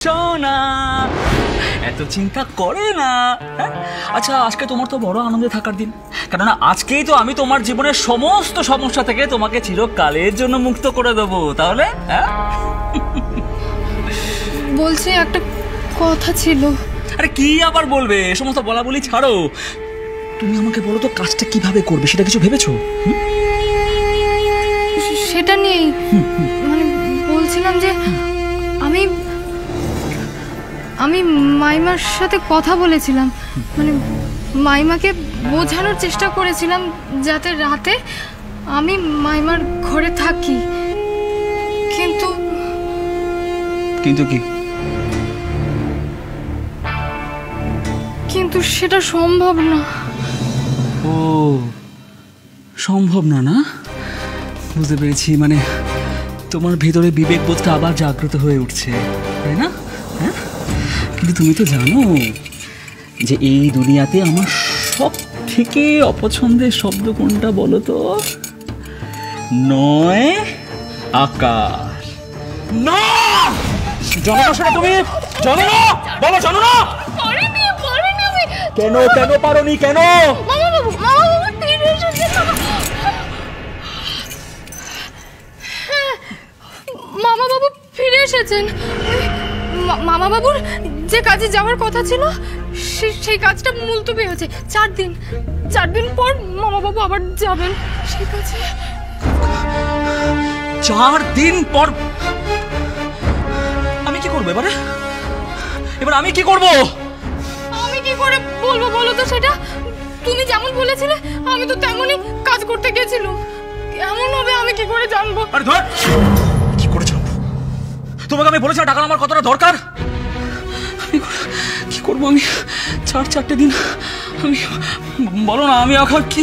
সোনা এত চিন্তা করে না। আচ্ছা, আজকে তোমার তো বড় আনন্দে থাকার দিন, কেননা আজকেই তো আমি তোমার জীবনের সমস্ত সমস্যা থেকে তোমাকে চিরকালের জন্য মুক্ত করে দেবো। তাহলে বলছি একটা কথা ছিল। আরে কি আবার বলবে, এ সমস্ত বলা বলি ছাড়ো। তুমি আমাকে বলো তো কাজটা কিভাবে করবে, সেটা কিছু ভেবেছো? সেটা নেই, মানে বলছিলাম যে আমি মাইমার সাথে কথা বলেছিলাম, মানে মাইমাকে বোঝানোর চেষ্টা করেছিলাম যাতে রাতে আমি মাইমার ঘরে থাকি, কিন্তু কি? কিন্তু সেটা সম্ভব না। ও সম্ভব না? না বুঝতে পেরেছি, মানে তোমার ভেতরে বিবেকবোধটা আবার জাগ্রত হয়ে উঠছে, তাই না? হ্যাঁ, কিন্তু তুমি তো জানো যে এই দুনিয়াতে আমার সব থেকে অপছন্দের শব্দ কোনটা বলো তো? নয় আকাশ। না জানো না সেটা তুমি? জানো না? বলো জানো না? কেন কেন পারোনি? কেন? মামা বাবু ফিরে এসেছেন। মামা বাবুর যে কাজে যাওয়ার কথা ছিল সেই কাজটা মুলতবি হয়েছে। 4 দিন পর মামা বাবু আবার যাবেন সেই কাজে। 4 দিন পর? আমি কি করবো এবারে? আমি কি করবো? আমি কি করে বলবো বলো তো সেটা? তুমি যেমন বলেছিলে আমি তো তেমনই কাজ করতে গেছিলাম। এমন হবে আমি কি করে জানবো? আরে ধর, কি করে জানবো? তোমাকে আমি বলেছি টাকা আমার কতটা দরকার। কি করবো আমি? 4 দিন আমি বলো না, আমি এখন কি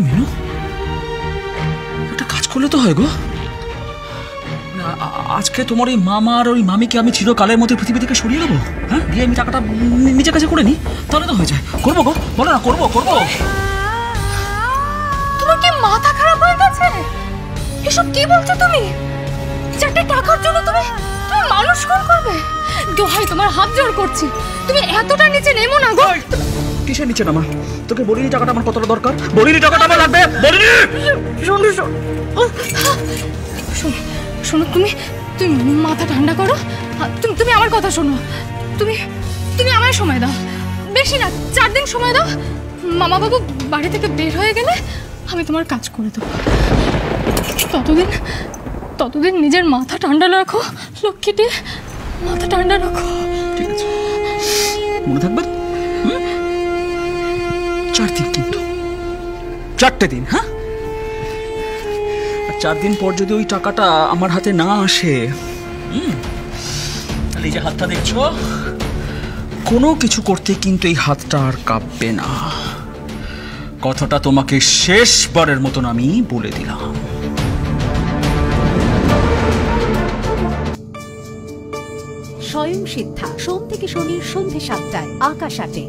মিনু একটা কাজ করলে তো হয় গো। আজকে তোমার ওই মামা আর ওই মামিকে আমি চিরকালের মতো পৃথিবী থেকে সরিয়ে দেবো। হ্যাঁ, দিয়ে আমি টাকাটা নিজের কাছে করে নিই, তাহলে তো হয়ে যায়। করবো গো, বলো না, করবো। তোমার কি মাথা খারাপ হয়ে গেছে? এসব কি বলছো তুমি? 4টা টাকার জন্য তুমি মানুষ খুন করবে? দোহাই তোমার হাত জোড় করছি, তুমি এতটা নিচে নেমো না গো। কিসের নিচে নামা? তোকে বলিনি টাকাটা আমার কতটা দরকার? বলিনি টাকাটা আমার লাগবে? বলিনি? শোনো, তুমি মাথা ঠান্ডা করো। তুমি আমার কথা শোনো। তুমি আমায় সময় দাও, বেশি না 4 দিন সময় দাও। মামা বাবু বাড়ি থেকে বের হয়ে গেলে আমি তোমার কাজ করে দেবো। ততদিন নিজের মাথা ঠান্ডা রাখো লক্ষ্মীটি, মাথা ঠান্ডা রাখো। ঠিক আছে, মনে থাকবে? 4 দিন, কিন্তু 4টে দিন। হ্যাঁ, 4 দিন পর যদি ওই টাকাটা আমার হাতে না আসে, তাহলে এই যে হাতটা দেখছো, কোনো কিছু করতে কিন্তু এই হাতটা আর কাঁপবে না। কথাটা তোমাকে শেষবারের মতন আমি বলে দিলাম। স্বয়ং সিদ্ধা, সোম থেকে শনির সন্ধ্যে 7টায় আকাশ 8-এ।